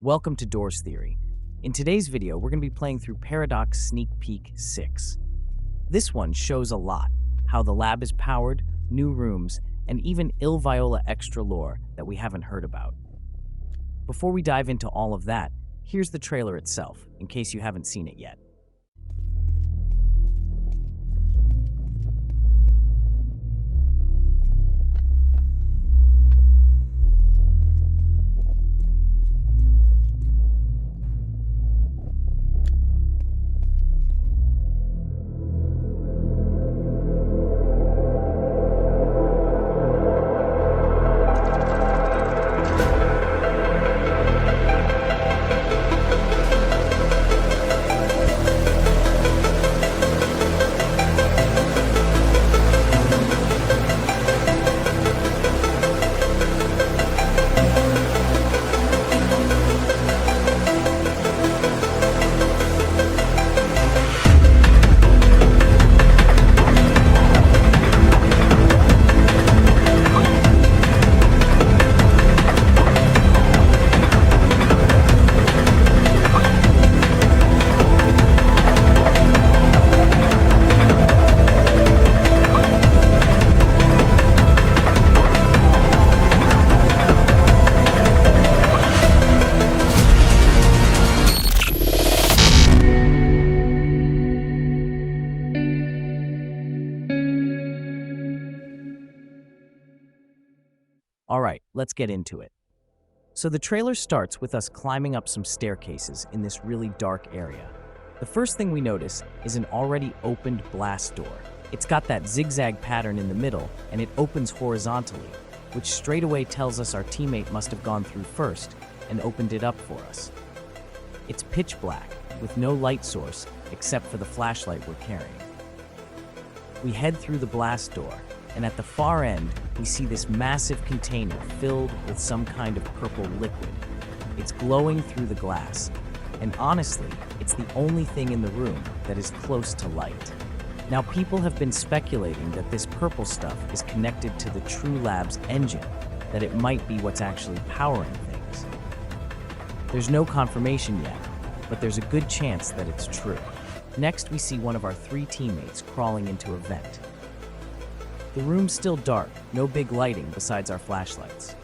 Welcome to Doors Theory. In today's video, we're going to be playing through Paradox Sneak Peek 6. This one shows a lot: how the lab is powered, new rooms, and even Viola extra lore that we haven't heard about. Before we dive into all of that, here's the trailer itself, in case you haven't seen it yet. Alright, let's get into it. So the trailer starts with us climbing up some staircases in this really dark area. The first thing we notice is an already opened blast door. It's got that zigzag pattern in the middle, and it opens horizontally, which straight away tells us our teammate must have gone through first and opened it up for us. It's pitch black, with no light source except for the flashlight we're carrying. We head through the blast door, and at the far end, we see this massive container filled with some kind of purple liquid. It's glowing through the glass, and honestly, it's the only thing in the room that is close to light. Now, people have been speculating that this purple stuff is connected to the True Lab's engine, that it might be what's actually powering things. There's no confirmation yet, but there's a good chance that it's true. Next, we see one of our three teammates crawling into a vent. The room's still dark, no big lighting besides our flashlights.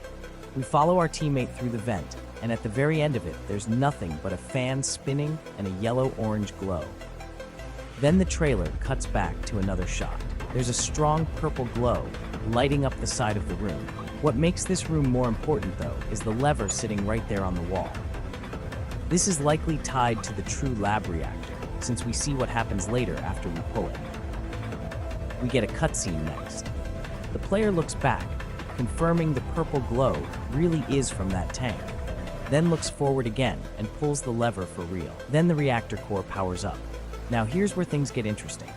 We follow our teammate through the vent, and at the very end of it, there's nothing but a fan spinning and a yellow-orange glow. Then the trailer cuts back to another shot. There's a strong purple glow lighting up the side of the room. What makes this room more important, though, is the lever sitting right there on the wall. This is likely tied to the True Lab reactor, since we see what happens later after we pull it. We get a cutscene next. The player looks back, confirming the purple glow really is from that tank, then looks forward again and pulls the lever for real. Then the reactor core powers up. Now here's where things get interesting.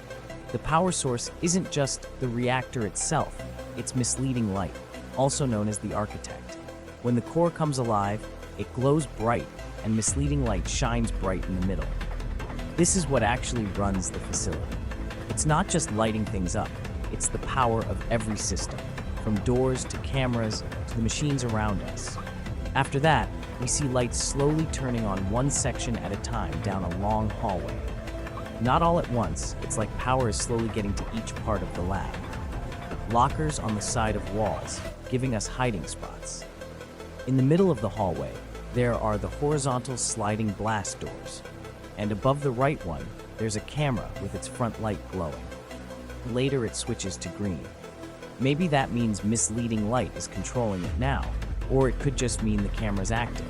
The power source isn't just the reactor itself, it's misleading light, also known as the architect. When the core comes alive, it glows bright, and misleading light shines bright in the middle. This is what actually runs the facility. It's not just lighting things up, it's the power of every system, from doors to cameras to the machines around us. After that, we see lights slowly turning on one section at a time down a long hallway. Not all at once, it's like power is slowly getting to each part of the lab. Lockers on the side of walls, giving us hiding spots. In the middle of the hallway, there are the horizontal sliding blast doors, and above the right one, there's a camera with its front light glowing. Later it switches to green. Maybe that means misleading light is controlling it now, or it could just mean the camera's active.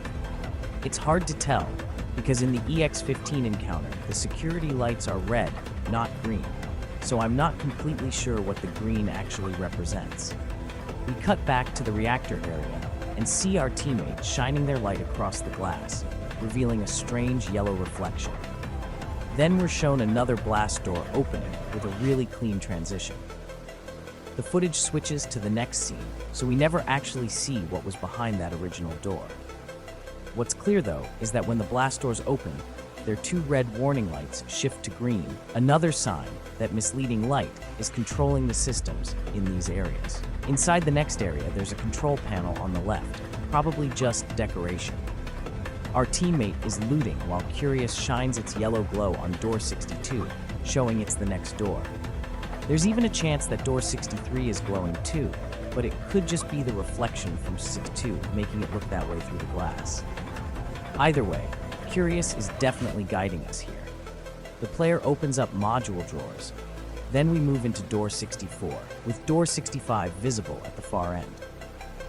It's hard to tell, because in the EX-15 encounter, the security lights are red, not green, so I'm not completely sure what the green actually represents. We cut back to the reactor area and see our teammates shining their light across the glass, revealing a strange yellow reflection. Then we're shown another blast door opening with a really clean transition. The footage switches to the next scene, so we never actually see what was behind that original door. What's clear, though, is that when the blast doors open, their two red warning lights shift to green, another sign that misleading light is controlling the systems in these areas. Inside the next area, there's a control panel on the left, probably just decoration. Our teammate is looting while Curious shines its yellow glow on door 62, showing it's the next door. There's even a chance that door 63 is glowing too, but it could just be the reflection from 62, making it look that way through the glass. Either way, Curious is definitely guiding us here. The player opens up module drawers. Then we move into door 64, with door 65 visible at the far end.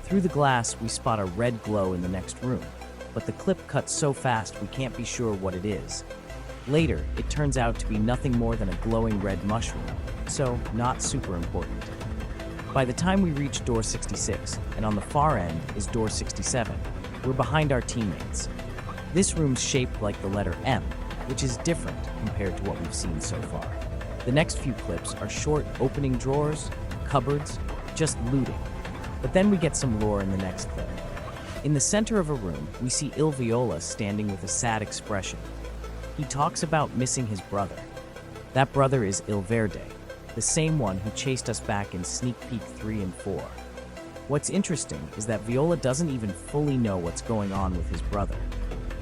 Through the glass, we spot a red glow in the next room, but the clip cuts so fast we can't be sure what it is. Later, it turns out to be nothing more than a glowing red mushroom, so not super important. By the time we reach door 66, and on the far end is door 67, we're behind our teammates. This room's shaped like the letter M, which is different compared to what we've seen so far. The next few clips are short opening drawers, cupboards, just looting. But then we get some lore in the next clip. In the center of a room, we see Viola standing with a sad expression. He talks about missing his brother. That brother is Verde, the same one who chased us back in Sneak Peek 3 and 4. What's interesting is that Viola doesn't even fully know what's going on with his brother.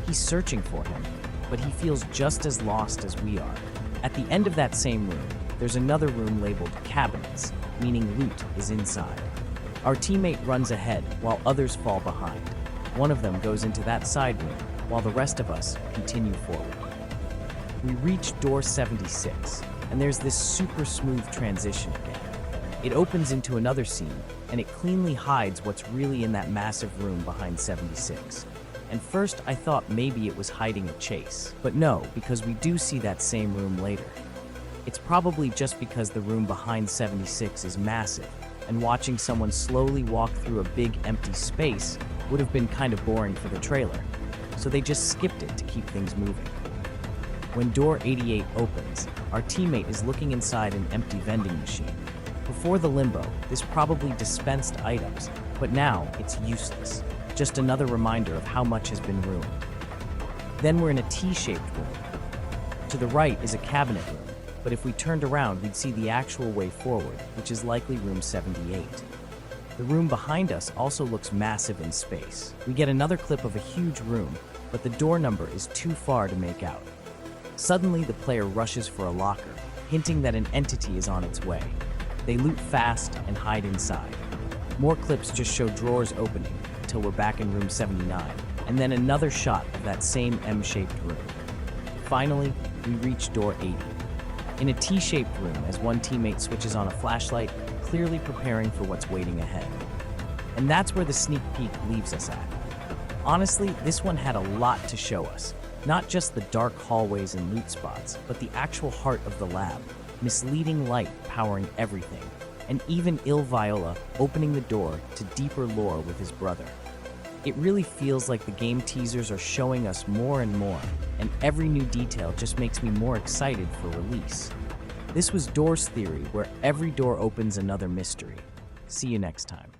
He's searching for him, but he feels just as lost as we are. At the end of that same room, there's another room labeled cabinets, meaning loot is inside. Our teammate runs ahead while others fall behind. One of them goes into that side room, while the rest of us continue forward. We reach door 76, and there's this super smooth transition again. It opens into another scene, and it cleanly hides what's really in that massive room behind 76. And first, I thought maybe it was hiding a chase. But no, because we do see that same room later. It's probably just because the room behind 76 is massive, and watching someone slowly walk through a big empty space would have been kind of boring for the trailer, so they just skipped it to keep things moving. When door 88 opens, our teammate is looking inside an empty vending machine. Before the limbo, this probably dispensed items, but now it's useless. Just another reminder of how much has been ruined. Then we're in a T-shaped room. To the right is a cabinet room, but if we turned around, we'd see the actual way forward, which is likely room 78. The room behind us also looks massive in space. We get another clip of a huge room, but the door number is too far to make out. Suddenly, the player rushes for a locker, hinting that an entity is on its way. They loot fast and hide inside. More clips just show drawers opening until we're back in room 79, and then another shot of that same M-shaped room. Finally, we reach door 80. In a T-shaped room as one teammate switches on a flashlight, clearly preparing for what's waiting ahead. And that's where the sneak peek leaves us at. Honestly, this one had a lot to show us. Not just the dark hallways and loot spots, but the actual heart of the lab, misleading light powering everything, and even Viola opening the door to deeper lore with his brother. It really feels like the game teasers are showing us more and more, and every new detail just makes me more excited for release. This was Doors Theory, where every door opens another mystery. See you next time.